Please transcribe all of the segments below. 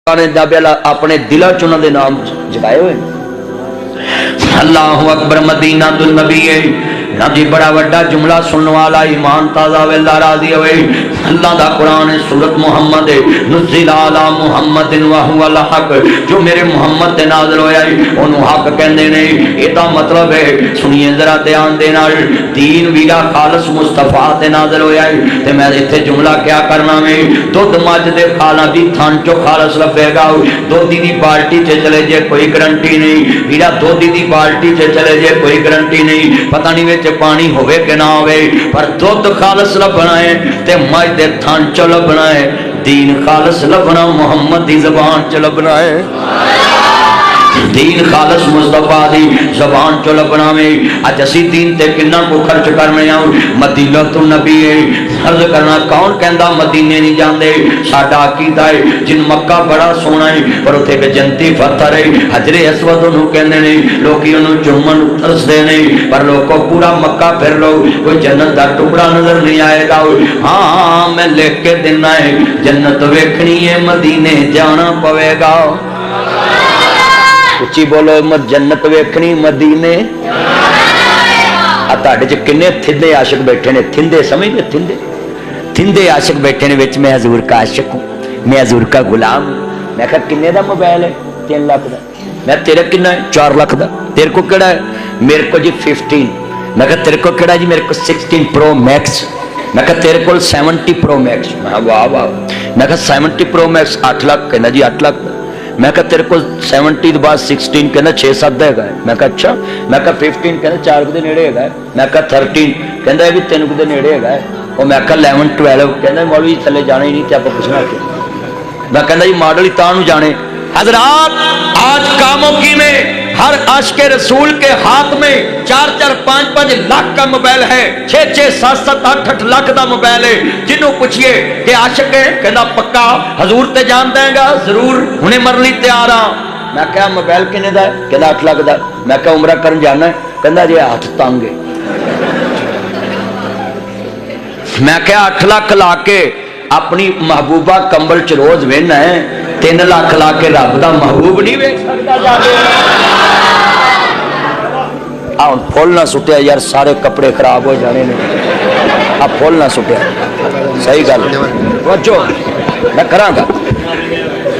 ने अपने दिलों च उन्होंने नाम जगाए हुए। अल्लाहु अकबर मदीना तो नबी है ना जी, बड़ा वड्डा जुमला सुनने वाला ईमान ताजा वेला राजी होवे। अल्लाह दा कुरान है सूरत मुहम्मद नुज़िल अला मुहम्मदिन व हुवल हक, जो मेरे मुहम्मद ते नाज़िल होया है ओनू हक कहंदे ने। एदा मतलब है, सुनिए जरा ध्यान दे नाल, दीन वीरा खालस मुस्तफा ते नाज़िल होया है। ते मैं इत्थे जुमला क्या करना वे, दुध मझ दे खाला दी थन चो खालस लभेगा। दोधी दी बाल्टी च चले जे कोई गारंटी नहीं, वीरा दोधी दी बाल्टी च चले जे कोई गारंटी नहीं, पता नहीं विच पानी होवे कि ना होवे, पर दुध खालस लभना है ते मझ दे थन च लभना है। दीन खालस लभना मुहम्मद दी ज़बान च लभना है, दीन खालस मुस्तफा दी ज़बान चो लभना में। अज असी दीन ते किन्ना को खर्च करने आओ। मदीना तो नबी है, अर्ज करना कौन कहंदा मदीने नहीं जाते। साडा अकीदा है जिन मक्का बड़ा सोहना है पर उत्थे एक जन्नती पत्थर है, हजरे अस्वद उन्होंने कहंदे ने, लोग उन्होंने चुमन तरसदे ने, पर लोगों पूरा मक्का फिर लो कोई जन्नत का टुकड़ा नजर नहीं आएगा। हाँ मैं लिख के देना है, जन्नत वेखनी है मदीने जाना पवेगा। उच्ची बोलो, जन्नत वेखनी मदीने। तुहाडे च किन्ने थिंदे आशिक बैठे ने, थिंदे समझदे, थिंदे थिंदे आशिक बैठे ने। विच मैं हजूर का आशिक हूं, मैं हजूर का गुलाम। मैं कहा किन्ने दा मोबाइल है? 3 लाख का। मैं तेरा किन्ना है? 4 लाख का। तेरे को केड़ा है? मेरे को जी 15। मैं कहा तेरे को केड़ा जी? मेरे को 16 प्रो मैक्स। मैं कहा तेरे को 70 प्रो मैक्स। मैं वाह वाह। मैं कहा 70 प्रो मैक्स 8 लाख। कहना जी 8 लाख। मैं कहा तेरे को 70 के बाद 16 कहना 6-7 है। मैं कहा अच्छा। मैं कहा 15 कहना 4 के नेड़े है। मैं कहा 13 कहना ये भी 3 के नेड़े है। और मैं कहा 11-12 कहना मौलवी थले जाना ही नहीं, तो आप पुछना क्यों। मैं कहना जी मॉडल ही तानू जाने। हजरात आज कामों की में हर आशिक रसूल के हाथ में 4-4, 5-5 लाख का मोबाइल है, 6-6, 7-7, 8-8 लाख का मोबाइल है। जिन्हों पूछिए कि आशिक है, कहना पक्का हजूर ते जान देगा, जरूर हुणे मरन लई तैयार हाँ। मैं क्या मोबाइल किन्ने दा? कहना 8 लाख का। मैं क्या उमरा करन जाना है? कहना जी हाथ तंग है। मैं क्या 8 लाख ला के अपनी महबूबा कंबल च रोज वेना है, 3 लाख ला के रब दा महबूब नहीं वेख सकता जाके। फुल ना सुटिया यार, सारे कपड़े खराब हो जाने ने। आ फुल ना सुटिया, सही गल बच्चो मैं करांगा।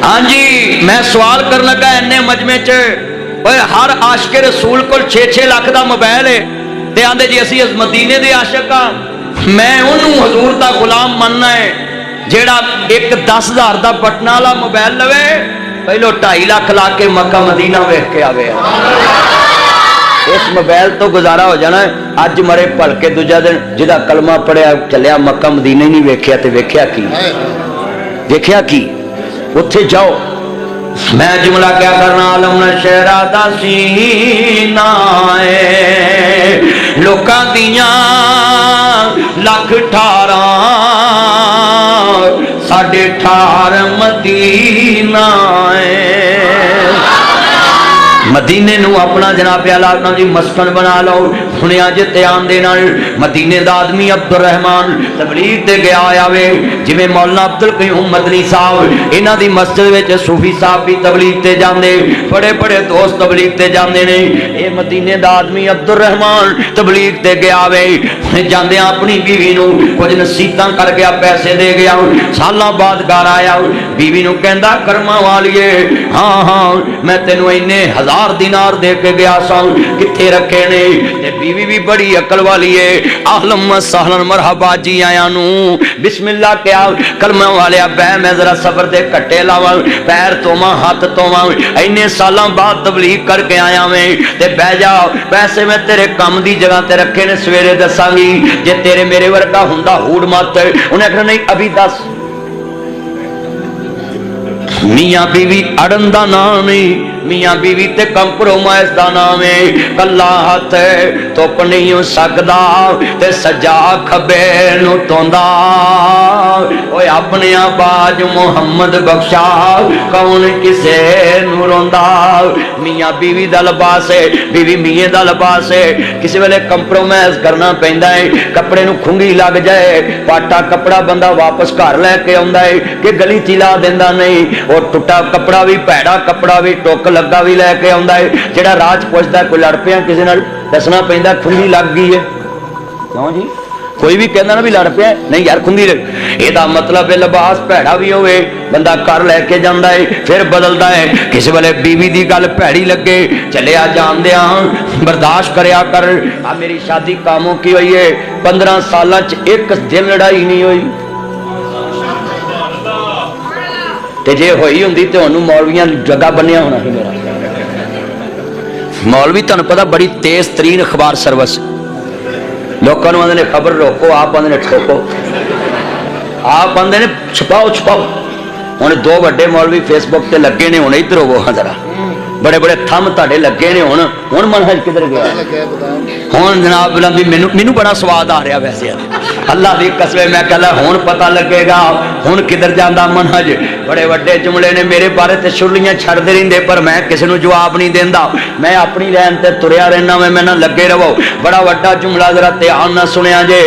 हाँ जी, मैं सवाल कर लगा इन्ने मजमे च हर आशिक रसूल को 6-6 लाख का मोबाइल है, ते आंदे जी असी मदीने दे आशिक हाँ। मैं उन्होंने हजूर का गुलाम मनना है जेड़ा एक 10,000 का बटना वाला मोबाइल लवे, पहलो 2.5 लाख ला के मक्का मदीना वेख के आवे। इस मोबाइल तो गुजारा हो जाना है। अज मरे भलके दूजा दिन जिदा कलमा पढ़िया चलिया मक्का मदीना ही नहीं वेख्या, ते वेख्या की? वेख्या की? उत्थे जाओ। मैं जुमला क्या करना, आलम शहरा दा सीना है, लोकां दियां लख 18 18.5 मदीना है। मदीने नू अपना जनाब आला जी मस्कन बना लो। सुनिया जे ध्यान दे नाल, मदीने दा आदमी अब्दुल रहमान तबलीग ते गया आया वे, जिवें मौलाना अब्दुल कयूम मदनी साहब इन्हां दी मस्जिद विच सूफी साहब भी तबलीग ते जांदे, बड़े बड़े दोस्त तबलीग ते जांदे ने। ये मदीने दा आदमी अब्दुल रहमान तबलीग ते गया वे, जांदे अपनी बीवी नू कुछ नसीहतां कर गया, पैसे दे गया। सालां बाद घर आया, बीवी नू कहंदा करमां वालिए हाँ हाँ मैं तेनू इन्ने 1000 दिनार दे के गया सा, किथे रखे ने? ते बीवी भी बड़ी अकल वाली है। आहलन सहलन मरहबा जी आया नू बिस्मिल्लाह क्या कलमा वाले बह मैं जरा सबर दे कट्टे लावा, पैर धोवा हाथ धोवा, इन्ने सालों बाद तबलीग करके आया मैं, ते बह जा, पैसे मैं तेरे काम की जगह ते रखे ने, सवेरे दसांगी। जे तेरे मेरे वर्गा हुंदा हूड़ मत। उन्हें आखना नहीं अभी दस। मियाँ बीवी अड़न दा नाम नहीं, मियाँ बीवी ते कंप्रोमाइज दा नाम है। कला हथ धुप नहीं हो सकदा ते सज्जा खब्बे नूं धोंदा। ओए अपने बाज मुहम्मद बख्शा कौन किसे नूं रोंदा। मियाँ बीवी दा लिबास है, बीवी मियाँ दा लिबास है। किसी वेले कंप्रोमाइज करना पैंदा है। कपड़े नूं खुंगी लग जाए, पाटा कपड़ा बंदा वापस घर लैके आउंदा है कि गली च ला दिंदा नहीं। और टुटा कपड़ा भी, भैड़ा कपड़ा भी, टुक लगा भी लैके आउंदा है। जिहड़ा राज पुछदा कोई लड़ पिया किसी नाल, दसना पैंदा खुंगी लग गई है। क्यों जी? कोई भी कहना ना भी लड़ पिया, नहीं यार खुंगी लग। एदा मतलब है लिबास भैड़ा भी होवे बंदा घर लैके जांदा है, फिर बदलदा है। किसी वेले बीवी दी गल भैड़ी लगे, चलिया जांदिया बर्दाश्त करया कर। आ मेरी शादी कामों की हुई है, 15 साल च एक दिन लड़ाई नहीं हुई। ते जे होई हुंदी ते हुण मौलवियां जगह बनिया होना सी मेरा। मौलवी तुहानूं पता बड़ी तेज तरीन अखबार सर्विस, लोगों को आंदे ने खबर रोको, आप आंदे ने ठोको, आप आंदे ने छुपाओ छुपाओ। हुण 2 वड्डे मौलवी फेसबुक ते लगे ने, हुण इधर होवो जरा, बड़े बड़े थंब तुहाडे लगे ने। हुण मनहज किधर गया? हुण जनाब बुलंदी मैनू बड़ा स्वाद आ रहा वैसे अल्लाह दी कसम, मैं कहला हुण पता लगेगा हुण किधर जांदा मनहज। बड़े वड्डे जुमले ने मेरे बारे ते छुरलियां छड़दे रहिंदे, पर मैं किसी नूं जवाब नहीं देंदा। मैं अपनी लैन ते तुरिया रहना, मैं ना लगे रहो। बड़ा वड्डा जुमला जरा ध्यान नाल सुनिया जे।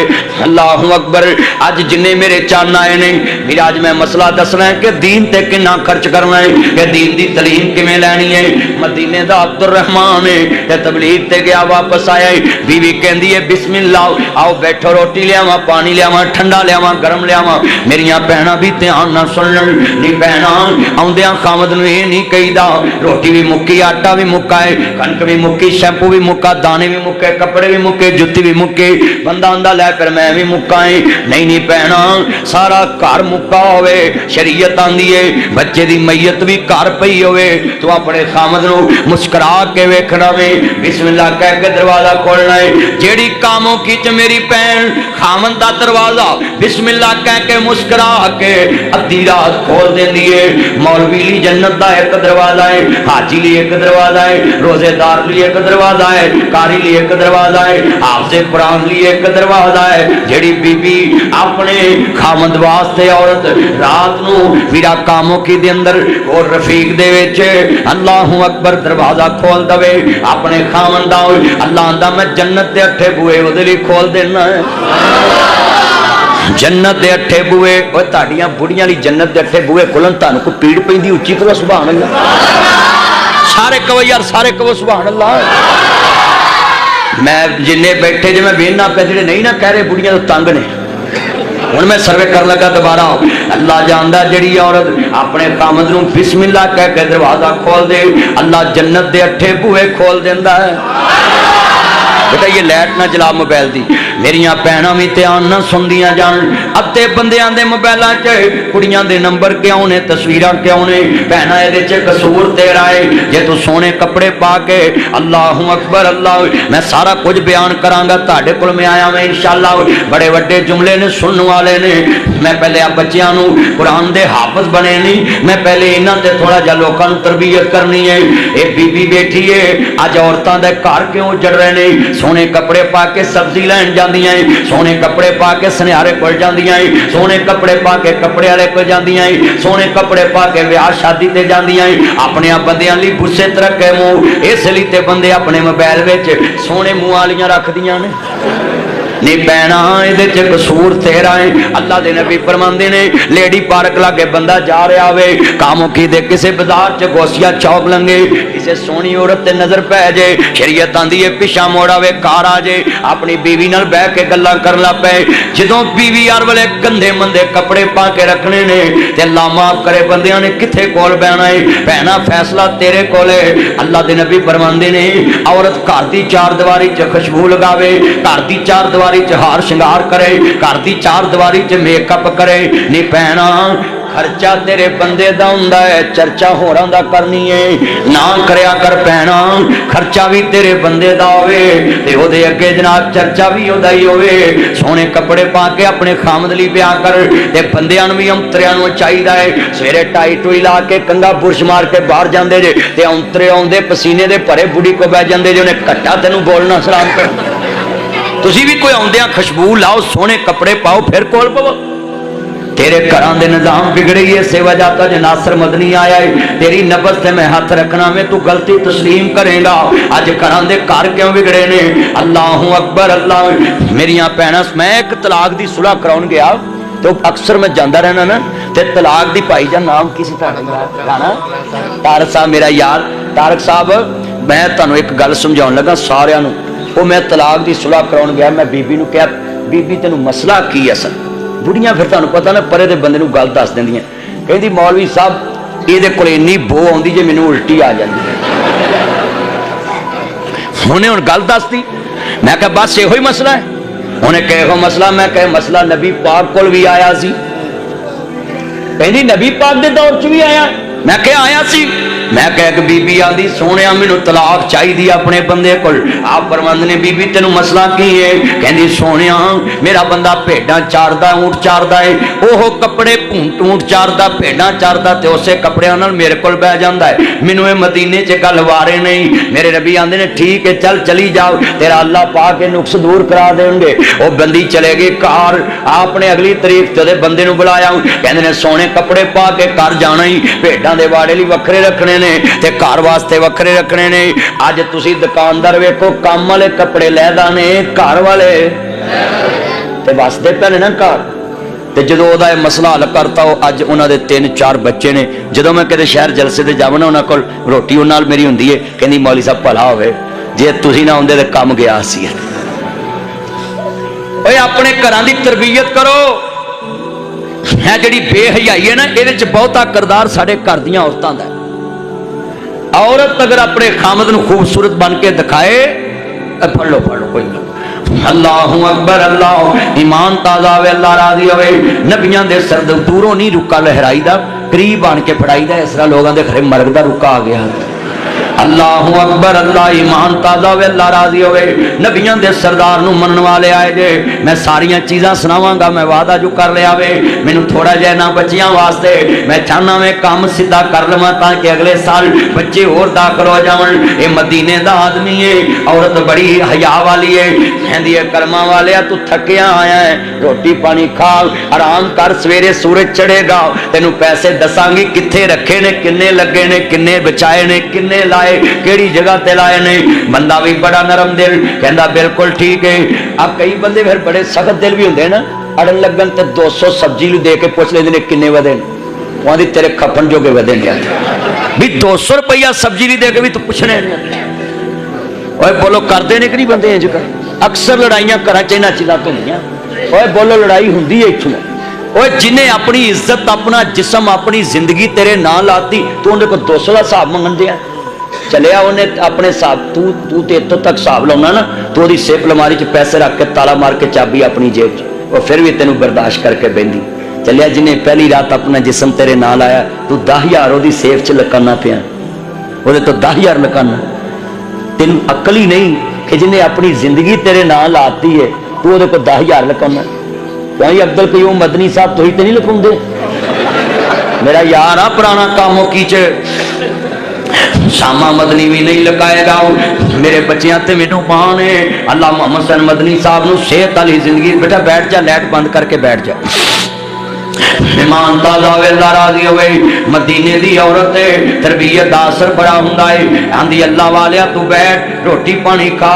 अल्लाहु अकबर। अज जिन्ने मेरे चन्न आए ने, मेरा अज मैं मसला दसना है कि दीन ते कितना खर्च करना है, कि दीन दी तलीम किवें लैनी है। मदीने दा अब्दुल रहमान है ते तबलीग ते गया, वापस आया है। बीवी कहंदी है बिस्मिल्लाह, आओ बैठो, रोटी लियावां, पानी लियावां, ठंडा लियावां, गरम लियावां। मेरियां भैणां भी ध्यान नाल सुनन। नी भैणां आउंदियां खामद नूं इह नहीं कहीदा रोटी भी मुक्की, आटा भी मुक्का है, कणक भी मुक्की, शैंपू भी मुक्का, दाने भी मुक्के, कपड़े भी मुक्के, जुत्ती भी मुक्के। बंदा आंदा लै फिर मैं भी मुक्का है। नहीं नहीं भैणां, सारा घर मुक्का होवे, शरीयत आंदी है बच्चे दी मैयत भी घर पई होवे, तू अपने खामद नूं मुस्कुरा के वेखना वे, बिस्मिल्लाह कह के दरवाजा खोलना है। जेड़ी कामों की च मेरी भैन खामद दा दरवाजा बिस्मिल्लाह कह के मुस्कुरा के अद्धी रात खोल देंदी है। मौलवी ली जन्नत दा एक दरवाजा है, हाजी ली एक दरवाजा है, रोजेदार ली एक दरवाजा है, कारी ली एक दरवाजा है, हाफिज़े कुरान ली एक दरवाजा है। जेड़ी बीबी अपने खामद वास्ते औरत रात नूं मेरा कामों की दे अंदर और रफीक दे विच अल्लाहु अकबर दरवाजा खोल दवे अपने खामद दा, अल्लाह आंदा मैं जन्नत दे 8 बूहे उहदे लई खोल देना है। जन्नत दे 8 बूहे, और ताड़ियां बुढ़ियां ली जन्नत दे 8 बूहे खुलन, तानू कोई पीड़ पैंदी उच्ची करो सुभान अल्लाह। सारे कहो यार, सारे कहो सुभान अल्लाह। मैं जिन्ने बैठे जे मैं वेखना पे जेडे नहीं ना कह रहे बुढ़ियां तो तंग ने। हुण मैं सर्वे कर लगा दोबारा। अल्लाह जानदा जेड़ी औरत अपने खामद नूं बिस्मिल्लाह कह के दरवाजा खोल दे, अल्लाह जन्नत दे 8 बूहे खोल देंदा है। बेटा ये लाइट ना जला मोबाइल दी, मेरिया भैणां भी ध्यान ना सुनदियां जान। अद्धे बंदियां दे मोबाइलां च कुड़ियां दे नंबर क्यों ने, तस्वीरां क्यों ने? भैणां इहदे च कसूर तेरा है। जे तू सोने कपड़े पा के अल्लाहु अकबर अल्लाह, मैं सारा कुछ बयान करांगा, तुहाडे कोल मैं आया मैं इंशाअल्लाह। बड़े वड्डे जुमले ने सुनने वाले ने। मैं पहले आ बच्चियां नूं कुरान दे हाफिज बने नहीं, मैं पहले इन्हां ते थोड़ा जिहा लोकां नूं तरबियत करनी है। ये बीबी बैठी है, अज औरतां दे घर क्यों उजड़ रहे ने? सोने कपड़े पा के सब्जी लैन जांदियां, सोने कपड़े पा के सुनियारे कोल जांदियां, सोने कपड़े पा के कपड़े वाले कोल जांदियां, सोने कपड़े पा के ब्याह शादी ते जांदियां। अपने बंदियां लई गुस्से तरके मुंह, इसलिए ते बंदे अपने मोबाइल विच सोने मुंह वालियां रखदियां ने। नी भैणा इहदे च कसूर तेरा है। अल्लाह दे नबी फरमांदे ने लेडी पार्क लागे बंदा जा रहा होवे, कामों की दे किसे बाजार च गोसिया चौक लंघे, किसे सोहनी औरत ते नजर पै जाए, शरीयत आंदी है पिछा मोड़ आवे, कार आ जाए, अपनी बीवी नाल बह के गल्लां करन लग पए। जदों बीवी हर वेले गंदे मंदे कपड़े पा के रखने ने ते अल्लाह माफ करे बंदियां ने किथे कोल बहना है। भैणा फैसला तेरे कोल है। अल्लाह दे नबी फरमांदे ने औरत घर दी चार दीवारी च खुशबू लगावे, घर दी चार दीवारी च हार श्रृंगार करे, घर दी चार दीवारी च मेकअप करे। नी भैणा खर्चा तेरे बंदे दा हुंदा है, चर्चा होरां दा करनी है ना करया कर भैणा। खर्चा भी तेरे बंदे दा होवे ते ओदे अगे जनाब चर्चा भी ओदा ही होवे। सोहने कपड़े पा के अपने खामद लई ब्याह कर ते बंदियां नूं भी अंतरियां नूं चाहीदा है सवेरे टाई टूई ला के कंगा बुरश मार के बाहर जांदे जे ते अंतरे आउंदे पसीने दे भरे बुढ़ी को बह जांदे जे उन्हें घट्टा तैनूं बोलना सलाम कर। तुसीं भी कोई आउंदियां खुशबू लाओ, सोहने कपड़े पाओ, फिर कोल पवो। तेरे घरां दे निजाम बिगड़े ही इस वजह तो जो नासर मदनी आया है तेरी नबज से मैं हाथ रखना में तू गलती तस्लीम करेगा। अज घरां दे घर क्यों बिगड़े ने? अल्लाहु अकबर अल्लाह। मेरिया भैणां मैं एक तलाक दी सुलह कराउण गया तो अक्सर मैं जाता रहना ना ते तलाक दी भाई जा नाम की तारक साहब मेरा यार तारक साहब मैं तुहानूं एक गल समझाउण लगा सारिआं नूं। वो मैं तलाक दी सुलह कराउण गया, मैं बीबी नूं कहा बीबी तैनूं मसला की है? सर बुढ़ियां फिर तुहानूं पता ना परे दे बंदे नूं गल दस दिंदियां, कहंदी मौलवी साहब इहदे कोल इन्नी बो आउंदी जे मैनूं उल्टी आ जांदी है। उन्हें हुण गल दसदी, मैं कहा बस इहो ही मसला है। उन्हें कहो मसला, मैं कहे मसला नबी पाक कोल भी आया सी। कहंदी नबी पाक दे दौर च भी आया? मैं कहा आया सी। मैं कह बीबी आंदी सोने मैनू तलाक चाहिए अपने बंदे को। आप फरमांदे ने बीबी तेनू मसला की है? कहंदी सोने मेरा बंदा भेडां चारदा ऊंट चारदा है, ओह कपड़े ऊंट चारदा भेडां चारदा ते उसे कपड़ियां नाल मेरे कोल बह जांदा है। मैनू ये मदीने च गल वारे नहीं। मेरे नबी आंदे ने ठीक है चल चली जाओ, तेरा अल्लाह पा के नुक्स दूर करा देंगे। वो बंदी चले गई घर, आपने अगली तारीख ते बंदे नू बुलाया, कहंदे ने सोने कपड़े पा के घर जाना ही, भेडां दे वाड़े लई वखरे रखने ने ते घर वास्ते वखरे रखने ने। अज तुसी दुकानदार वेखो काम वाले कपड़े लैदा ने, घर वाले ते वसदे पे ने ना घर। ते जदों ओहदा मसला हल करता हो अज उन्हां दे 3-4 बच्चे ने। जदों मैं किते शहर जलसे ते जावां ना उन्हां कोल रोटी उन्हां नाल मेरी हुंदी है, कहंदी मौलवी साहब भला होवे जे तुसी ना आउंदे ते काम गया सी। ओए अपने घरां दी तरबियत करो। है जिहड़ी बेहयाई है ना इहदे च बहुता किरदार साडे घर दीयां औरतां दा है। औरत अगर अपने खामद नूं खूबसूरत बन के दिखाए, पढ़ लो कोई गल। अल्लाहु अकबर अल्लाह। ईमान ताज़ा होवे, अल्लाह राज़ी होवे। नबियां दे सिर दे दूरों नहीं रुक्का लहराईदा, करीब आन के फड़ाईदा। इस तरह लोगों के घरे मरग दा रुक्का आ गया। अल्लाहु अकबर अल्लाह। ईमान ताज़ा होवे, अल्लाह राज़ी होवे। नबियां दे सरदार नूं मनण वाले आए जे। मैं सारियां चीज़ां सुनावांगा, मैं वादा जो कर लिया वे। मैनूं थोड़ा जिहा ना बच्चियां वास्ते मैं चाहना मैं काम सीधा कर लवां ताकि अगले साल बच्चे होर दाखिल हो जावन। ये मदीने दा आदमी है, औरत बड़ी हया वाली है। कहंदी है कर्मा वालिया तू थकिया आया है, रोटी पानी खा आराम कर, सवेरे सूरज चढ़ेगा तेनूं पैसे दसांगी कित्थे रखे ने, किन्ने लगे ने, किन्ने बचाए ने, किन्ने लाए, केड़ी जगह ते लाए ने। बंदा भी बड़ा नरम दिल, कहंदा बिल्कुल ठीक है। अब कई बंदे फिर बड़े सख्त दिल भी होंदे ना, अड़न लगन ते 200 सब्जी दे के पुछ लेंदे ने किन्ने वधे ने, कहंदी तेरे खपन जोगे वधे ने भी 200 रुपया सब्जी दे के भी तू पुछने। ओए बोलो करदे ने कि नहीं बंदे इंज कर? अक्सर लड़ाइयां घरां च इन्हां चीज़ां तो होंदियां। ओए बोलो लड़ाई हुंदी है इत्थों। ओए जिन्हें अपनी इज्जत अपना जिसम अपनी जिंदगी तेरे नां लाती तू उन्हें को 200 का हिसाब मंगन दिया। चलिया उन्हें अपने हिसाब तू तो इतों तक हिसाब लाउना ना, तो वो सेफ अलमारी च पैसे रख के ताला मार के चाबी अपनी जेब च, और फिर भी तेनों बर्दाश्त करके बहती। चलिया जिन्हें पहली रात अपना जिसम तेरे नाल आया, तू 10,000 वो सेफ च लकाना पिया, वो तो 10,000 लकाना। तेन अकल ही नहीं कि जिन्हें अपनी जिंदगी तेरे नां लाती है तू वो 10,000 लकाना। वही अब्दुल कयूम मदनी साहब तुही तो नहीं लकाउंदे? मेरा यार आ पुराना कामों की शामा मदनी भी नहीं लगाएगा। मेरे बच्चियां ते मैनू मान है, अल्लाह मोहम्मद हसन मदनी साहब नूं सेहत वाली जिंदगी। बेटा बैठ जा, लाइट बंद करके बैठ जा। ईमान ताज़ा होवे, अल्लाह राज़ी होवे। मदीने दी औरत है, तरबियत दा असर बड़ा हुंदा है। आंदी अल्लाह वालिया तू बैठ, रोटी पानी खा,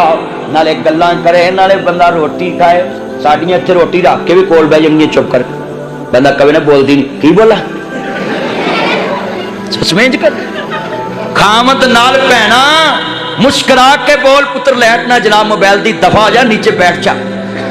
नाले गल्लां करे, नाले बंदा रोटी खाए। साडियां इत्थे रोटी रख के भी कोल बह जाएंगी चुप कर, बंदा कभी ना बोलदी नहीं की बोला समेंज कर। खामद नाल भैणा मुस्कुरा के बोल, पुत्र लैट ना जनाब मोबाइल दी दफा जा, नीचे बैठ जा,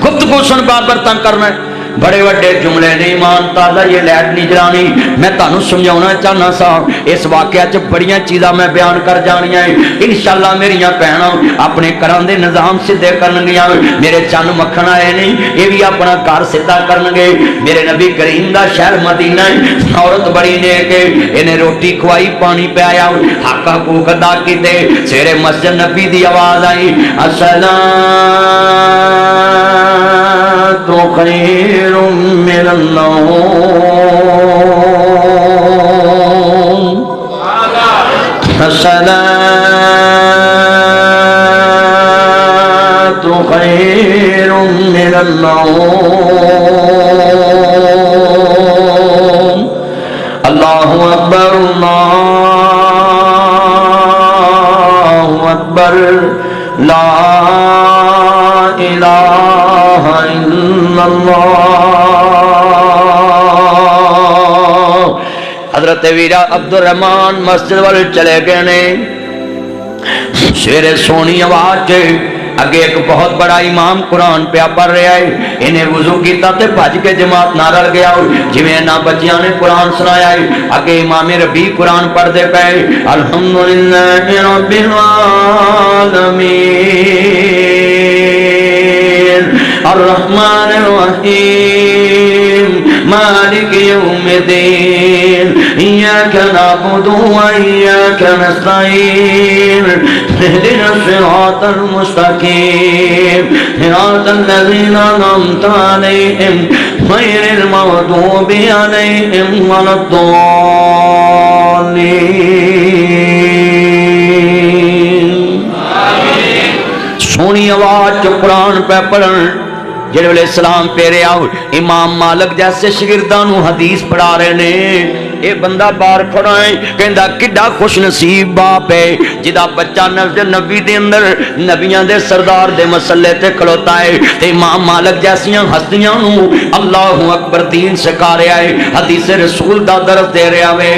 गुफ्तगू सुन, बार बार तंग करना। बड़े वड्डे जुमले ने ईमान ताज़ा ये लैट नहीं जलानी। मैं तुहानू समझाना चाहना सा इस वाकया च बड़ियां चीज़ां मैं बयान कर जानियां इंशाअल्लाह मेरियां भैणां अपने घरां दे निज़ाम सिद्धे करनगियां। मेरे चंद मक्खन आए नहीं ये भी अपना घर सिद्धा करनगे। मेरे नबी करीम दा शहर मदीना है, औरत बड़ी नेक है, इन्हें रोटी खवाई पानी पियाया हक हकूक अदा कीते। सवेरे मस्जिद नबी दी आवाज आई अस्सलातु खैरुम मिनन नौम, अस्सलातु खैरुम मिनन नौम। अल्लाहु अकबर अल्लाहु अकबर ला इलाहा इल्लल्लाह। हजरत वीरा अब्दुल रहमान मस्जिद वाल चले गए ने। सवेरे सोनी आवाज अगे एक बहुत बड़ा इमाम कुरान पिया पढ़ रहा है। इन्हें वुजू किया तो भज के जमात ना रल गया जिवें इन्हां बच्चियां ने कुरान सुनाया है। अगे इमामे रबी कुरान पढ़ते पे अल्हम्दुलिल्लाहि रब्बिल आलमीन अर्रहमानिर रहीम मालिक यौमिद्दीन इय्याका नअबुदु व इय्याका नस्तईन इहदिनस सिरातल मुस्तकीम सिरातल लज़ीना अनअमता अलैहिम गैरिल मग़दूबि अलैहिम वलद्दाल्लीन। सोनी आवाज च कुरान पे पढ़न जिस वेले सलाम फेरे आओ इमाम मालिक जैसे शगिर्दां नूं हदीस पढ़ा रहे ने। ये बंदा बाहर खड़ा है कहंदा किड्डा खुश नसीब बाप है जिदा बच्चा नबी दे अंदर नबियां दे सरदार दे मसले ते खलोता है ते इमाम मालिक जैसियां हस्तियां नूं अल्लाहु अकबर दीन सिखा रहा है, हदीस रसूल दा दर्स दे रहा है।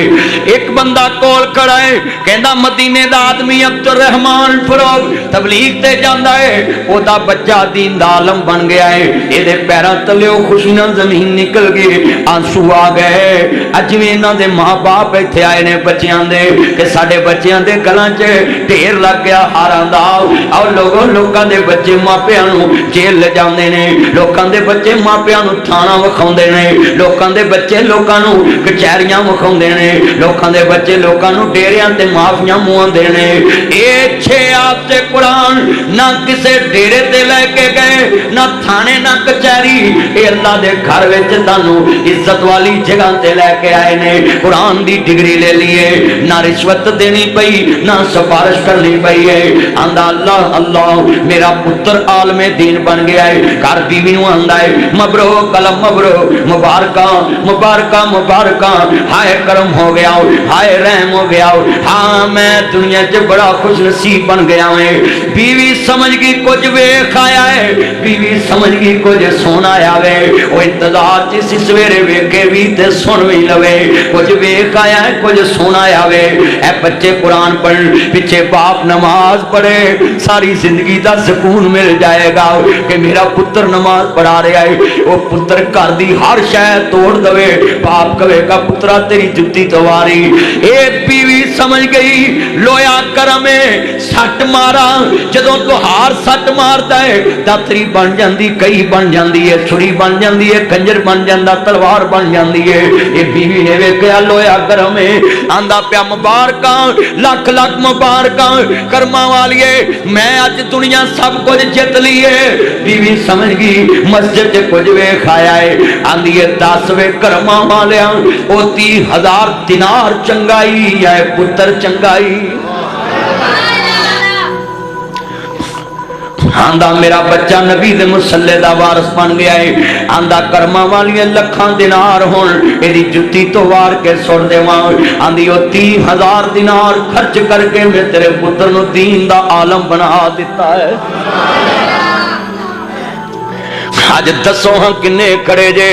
एक बंदा कोल खड़ा है कहंदा मदीने दा आदमी अब्दुल रहमान फरोग तबलीग ते जांदा है, ओदा बच्चा दीन दा आलम बन गया है। ਇਹਦੇ पैरों तले खुशी ना जमीन निकल गई, आंसू आ गए। अजमें इन्हां दे मां बाप इत्थे आए ने बच्चियां दे कि साडे बच्चियां दे गलां च ढेर लग गया हारां दा। और लोकां दे बच्चे मापियां नूं जेल ले जांदे ने, लोकां दे बच्चे मापियां नूं थाना विखाउंदे ने, लोकां दे बच्चे लोकां नूं कचहरियां विखाउंदे ने, लोकां दे बच्चे लोकां नूं डेरियां ते माफियां मुआंदे ने। ये छे आपसे कुरान ना किसे डेरे ते लेके गए ना थाने ना कचहरी, ये अल्लाह दे घर विच तानू इज्जत वाली जगह ते लेके आए ने। कुरान दी डिग्री ले लिए, ना रिश्वत देनी पई ना सिफारिश करनी पई है। आंदा अल्लाह अल्लाह मेरा पुत्र आलमे दीन बन गया है। घर बीवी नूं आंदा है मबरूक कलम मबरूक मुबारका मुबारका मुबारका, हाय करम हो गया हाय रहम हो गया, हाँ मैं दुनिया च बड़ा खुश नसीब बन गया है। बीवी समझ गई कुछ वेख आया है, बीवी समझ गई कुछ सुन आया वे, वो इंतजार च सवेरे वेखे भी ते सुन भी लवे। कुछ वेख आया है कुछ सुन आया वे। ए बच्चे कुरान पढ़न पिछे बाप नमाज पढ़े सारी जिंदगी का सुकून मिल जाएगा कि मेरा पुत्र नमाज पढ़ा रहा है। वो पुत्र घर की हर शय तोड़ दवे, बाप कहेगा पुत्रा तेरी जुत्ती तवारी। एक बीवी समझ गई लोया करम सट मारा, जदों तुहार सट मारता है दातरी बन जाती, कई बन जाती है, छुरी बन जाती है, खंजर बन जाता, तलवार बन जाती है। ये बीवी ने वेख्या लोया करम आंदा प्या मुबारकां लख लख मुबारकां कर्मा वालिए मैं अज दुनिया सब कुछ जित ली है। बीवी समझ गई मस्जिद च कुछ वेख आया है, आंदी है 10 वे कर्मा वालिया ओ 30,000 दिनार चंगाई है पुत्र चंगाई। आंदा मेरा बच्चा नबी दे मुसल्ले दा वारस बन गया है। आंदा कर्मा वालियां लखां दिनार होण एदी जुत्ती तो वार के सुट देवां। आंदी ओ 30,000 दिनार खर्च करके मैं तेरे पुत्र नूं दीन दा आलम बना दिता है। अज दसो हां किन्ने खड़े जे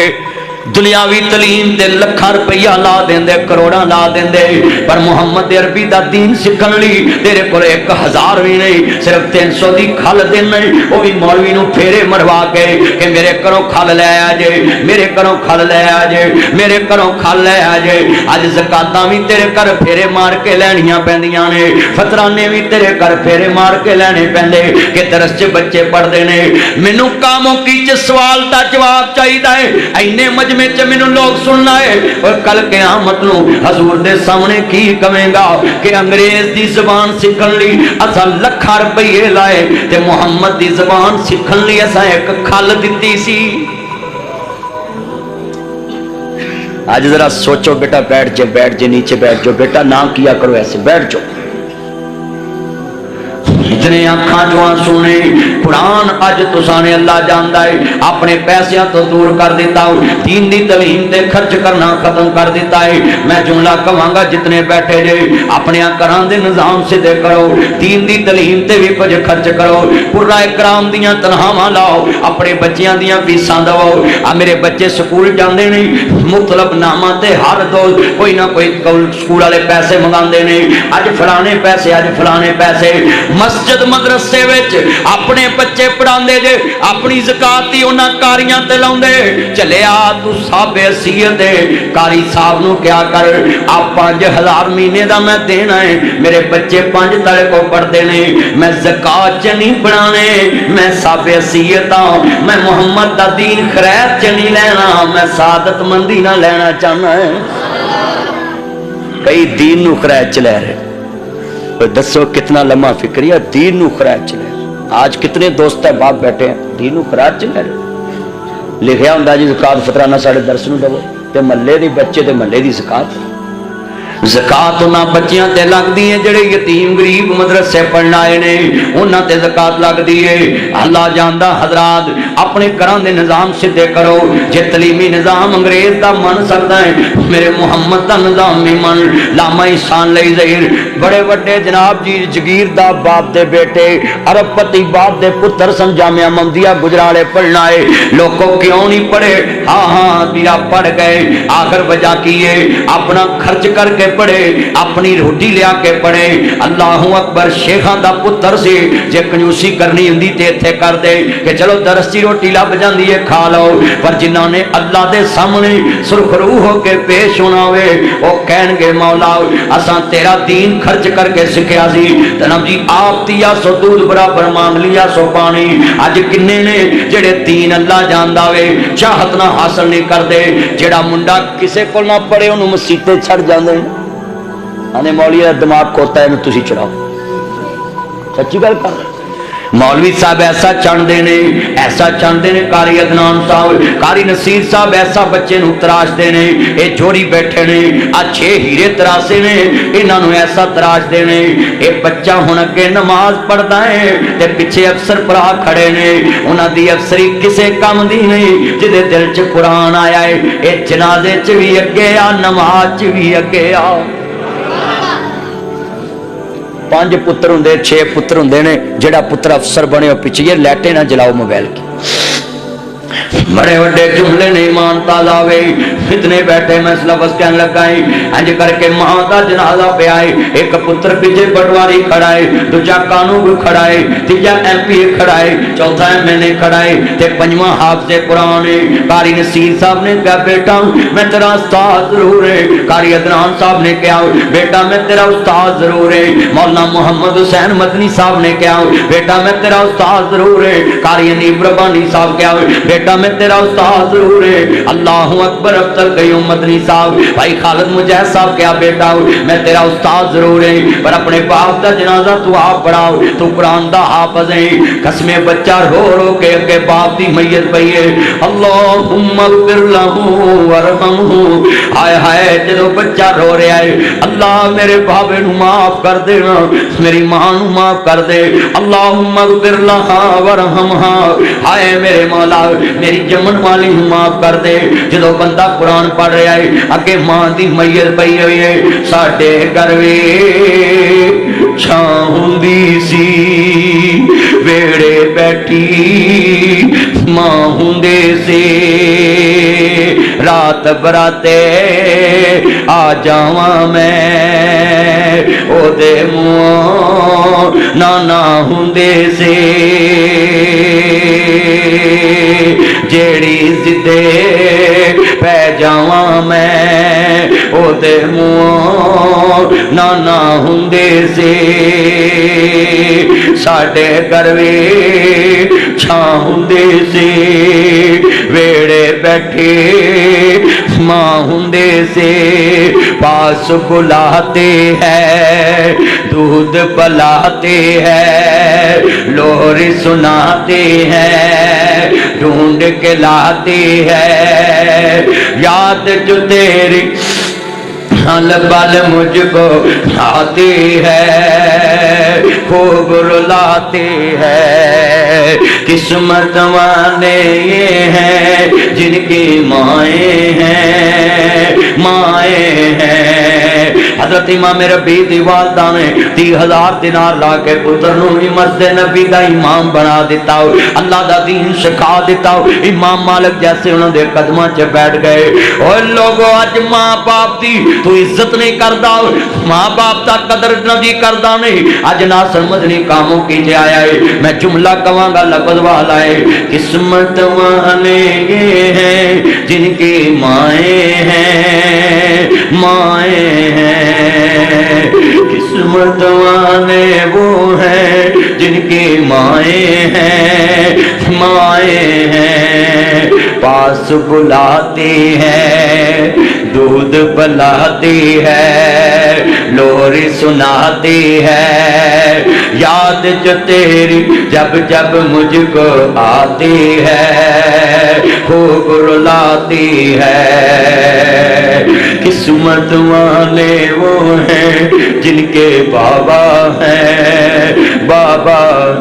दुनियावी तलीम ते लखां रुपया ला देंदे, करोड़ा ला देंदे, पर मुहम्मद अरबी दा दीन सीखण लई तेरे कोल 1000 भी नहीं, सिर्फ 300 दी खल देना, वो भी मौलवी नूं फेरे मरवा के कि मेरे घरों खल लै आ जे, मेरे घरों खल लै आ जे, मेरे घरों खल लै आ जे। अज ज़कातां भी तेरे घर फेरे मार के लैणियां पैंदियां ने, फतराने भी तेरे घर फेरे मार के लैणे पैंदे कि दरस च बच्चे पढ़दे ने। मैनूं कामोकी च सवाल दा जवाब चाहिदा है, इन्ने मजमे च मैनूं लोग सुनना है और कल क़यामत नूं हजूर दे सामने की कवेंगा कि अंग्रेज दी ज़बान सीखण लई असां लखां रुपये लाए ते मुहम्मद दी ज़बान सीखण लई असां एक खल दित्ती सी। आज जरा सोचो बेटा, बैठ जे नीचे बैठ जाओ बेटा, ना किया करो ऐसे, बैठ जाओ। इतने अखा जो आंसू ने कुरान अज तुसाने अल्लाह जानदा है अपने पैसों तो दूर कर दिता, दीन दी तलीम ते खर्च करना खत्म कर दिता है। मैं जुमला कहांगा जितने बैठे जे अपने घरां दे निजाम सीधे करो, दीन दी तलीम ते भी कुछ खर्च करो, कुराए कराम दियां तनखावां लाओ, अपने बच्चियां दियां फीसां दवो। आ मेरे बच्चे स्कूल जांदे ने, मुतलब नामा ते हर रोज कोई ना कोई स्कूल वाले पैसे मंगांदे ने, अज फलाने पैसे, अज फलाने पैसे। मस्जिद मदरसे विच अपने बच्चे पढ़ाते जे, अपनी ज़कात ही उन्हां कारियां ते लाउंदे। चलिया तू साबे सीयत दे कारी साहब नूं क्या कर, आ 5000 महीने दा मैं देना है, मेरे बच्चे 5 तले को पढ़ते ने, मैं ज़कात च नहीं पढ़ाने, मैं साबे सीयत हां, मैं मुहम्मद दा दीन खैर च नहीं लेना, मैं सादतमंदी ना लेना चाहना है। कई दीन नूं खैर च लै रहे, दसो कितना लम्हा फिक्रिया दीन नूं खराज चले। आज कितने दोस्त है बाप बैठे हैं दीन नूं खराज चले रहे। लिखिया हुंदा जी ज़कात फतराना साढ़े दरस नूं दवो, ते महल्ले दे बच्चे ते महल्ले दी ज़कात। ज़कात उन्हां बच्चियां ते लगदी है जिहड़े यतीम गरीब मदरसे पढ़न आए ने, उन्हां ते ज़कात लगदी है। अल्लाह जानदा हज़रात अपने घरां दे निज़ाम सीधे करो। जे तलीमी निज़ाम अंग्रेज दा मन सकदा है, मेरे मुहम्मद दा निज़ाम भी मन। लामा इहसान लई ज़हीर बड़े वड्डे जनाब जी जगीरदार बाप दे बेटे, अरबपति बाप दे पुत्र सन, जामिया ममदिया गुजराले पढ़न आए। लोगों क्यों नहीं पढ़े? हाँ हाँ बिया पढ़ गए, आखिर वजह की है अपना खर्च करके पढ़े, अपनी रोटी लिया के पढ़े। अल्लाह अकबर शेखा दा पुत्र से जे कंजूसी करनी हुंदी ते इत्थे कर दे कि चलो दरस दी रोटी लभ जांदी है खा लो, पर जिन्हां ने अल्लाह दे सामने सुरखरू होके पेश होना होवे वो कहणगे मौला असां तेरा दीन खर्च करके सीखिया सी, जनाब जी आप दिया सो दूध बराबर मांग लिया सो पानी। अज किन्ने ने जेड़े दीन अल्लाह जानदा वे चाहत ना हासिल नहीं करदे। जेड़ा मुंडा किसे कोल ना पढ़े उन्होंने मसीते छड़ जांदे ने, आने मौलवी का दिमाग खोता है तुसी चढ़ाओ। सच्ची गल कर, मौलवी साहब ऐसा चाहते ने, ऐसा चाहते ने। कारी अदनान साहब, कारी नसीर साहब ऐसा बच्चे नूं तराशते ने। ये जोड़ी बैठे ने, आ 6 हीरे तराशे ने, इन्हों ऐसा तराशते ने। ये बच्चा हुण अगे नमाज पढ़ता है ते पिछे अफसर भरा खड़े ने, उन्होंने अफसरी किसे काम दी नहीं, जिहदे दिल च कुरान आया है। ये जनाजे च भी अगे आ, नमाज च भी अगे आ। 5 पुत्र होंगे, 6 पुत्र होंगे ने, जेड़ा पुत्र अफसर बने हो पिछे ये लैटे ना जलाओ मोबाइल की। बड़े बड़े जुमले ने ईमान ताजा वे, इतने बैठे मैं लफ्ज़ कहने लगा इंज करके मां का जनाजा पे आए। एक पुत्र पीछे पटवारी खड़ा है, दूजा कानून खड़ा है, तीजा MP खड़ा है, चौथा MNA खड़ा है, ते 5वां हाफिज़े कुरान है। कारी नसीर साहब ने कहा बेटा मैं तेरा उस्ताद जरूर है। कारी अदनान साहब ने कहा बेटा मैं तेरा उस्ताद जरूर है। मौलाना मोहम्मद हुसैन मदनी साहब ने कहा बेटा मैं तेरा उस्ताद जरूर है। कारी अनीब रब्बानी साहब कहा बेटा मैं तेरा उस्ताद जरूर है। अल्लाह अकबर अफ्जल कयूम मदनी साहब, भाई खालिद मुजैद साहब क्या बेटा मैं तेरा उस्ताद जरूर है, पर अपने बाप का जनाजा तू आप पढ़ाओ, तू कुरान दा हाफिज़ है। कसमे बच्चा रो रो के अगे बाप की मैयत पई है। अल्लाहुम्मा ग़फिर लहू वरहमहू, हाय हाय जो बच्चा रो रहा है अल्लाह मेरे बाबे नू माफ कर देना, मेरी मां नू माफ कर दे। अल्लाहुम्मा ग़फिर लहा वरहमहा, हाय मेरे मौला मेरी जमन वाली नू माफ कर दे। जो बंदा कुरान पढ़ रहा है अगे मां की मैयत पई हुई है। साडे घर वे छां हुंदी सी, वेड़े बैठी मां हुंदे से, राह बरात बराते आ जावा मैं ओदे मुँह नाना हुंदे से जेड़ी जिदे पै जावा मैं ओदे मुँह नाना हुंदे से साडे घर वी छां हुंदे से वेड़े बैठे मां हुंदे से पास बुलाते हैं दूध पिलाते हैं लोरी सुनाते हैं ढूंढ के लाते हैं याद जो तेरी हल बल मुझको आती है खूब रुलाती है किस्मत वाले ये हैं जिनकी माए हैं हजरत इमाम रबी दी वालदा ने 30,000 दिनार ला के पुत्र नूं मस्जिद नबी दा इमाम बना दिता अल्लाह दा दीन सिखा दिता इमाम मालिक जैसे उन्होंने कदमां च बैठ गए और लोगों अज मां बाप दी तू इज्जत नहीं करता मां बाप का कदर नहीं करता नहीं अज ना समझनी कामों की जे आया है मैं जुमला कवांगा लफ्ज वाला है किस्मत वाले ये हैं जिनकी माए हैं किस्मत वाले वो हैं जिनकी माए हैं पास बुलाती हैं दूध पिलाती है लोरी सुनाती है याद जो तेरी जब जब मुझको आती है खूब रुलाती है किस्मत वाले वो हैं जिनके बाबा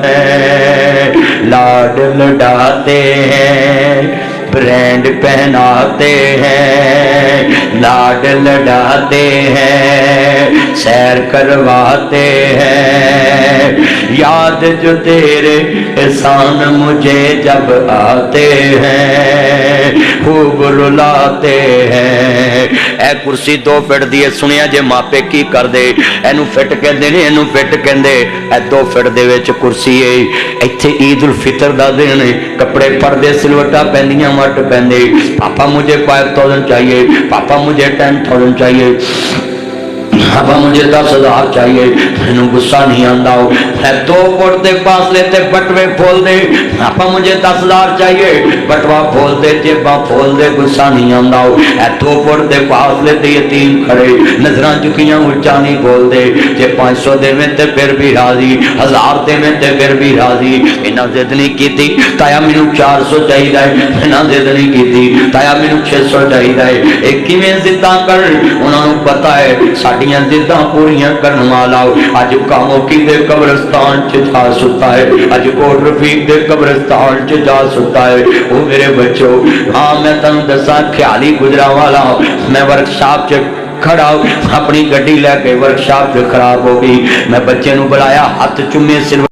हैं लाड लडाते हैं ब्रांड पहनाते हैं लाड लडाते हैं सैर करवाते हैं याद जो तेरे एहसान मुझे जब आते हैं खूब रुलाते हैं ए कुर्सी 2 फुट दी सुनिया जे मापे की कर दे एनू फिट कहते ने एनू फिट कहते ए 2 फुट दे विच कुर्सी है इत्थे ईद उल फितर दा दिन कपड़े पर्दे सिलवटा पैंदियां मट पैंदे पापा मुझे 5,000 चाहिए पापा मुझे 10,000 चाहिए पापा मुझे 10,000 चाहिए मैनू गुस्सा नहीं आता मैं 2 फुट के फासले ते बटवे खोल दे पापा मुझे 10,000 चाहिए बटवा खोल दे जेबा खोल दे गुस्सा नहीं आता 2 फुट के फासले ते यतीम खड़े नजर झुकियां उच्चा नहीं बोलते जे 500 देवे ते फिर भी राजी 1000 देवे ते फिर भी राजी इन्ना जिद नहीं की ताया मैनू 400 चाहिए इन्ना जिद नहीं की ताया मैनू 600 चाहिए एक किवें जिद्दां कर उन्होंने पता है साडियां जिद्दां पूरियां करने वाला अज कामोकी दे कब्रिस्तान च जा सुता है अज कोट रफीक दे कब्रिस्तान च जा सुता है वो मेरे बच्चों हाँ मैं तुहानू दसा ख्याली गुजरांवाला मैं वर्कशॉप च खड़ा अपनी गड्डी लैके वर्कशॉप च खराब हो गई मैं बच्चे नू बुलाया हाथ चुमे सिर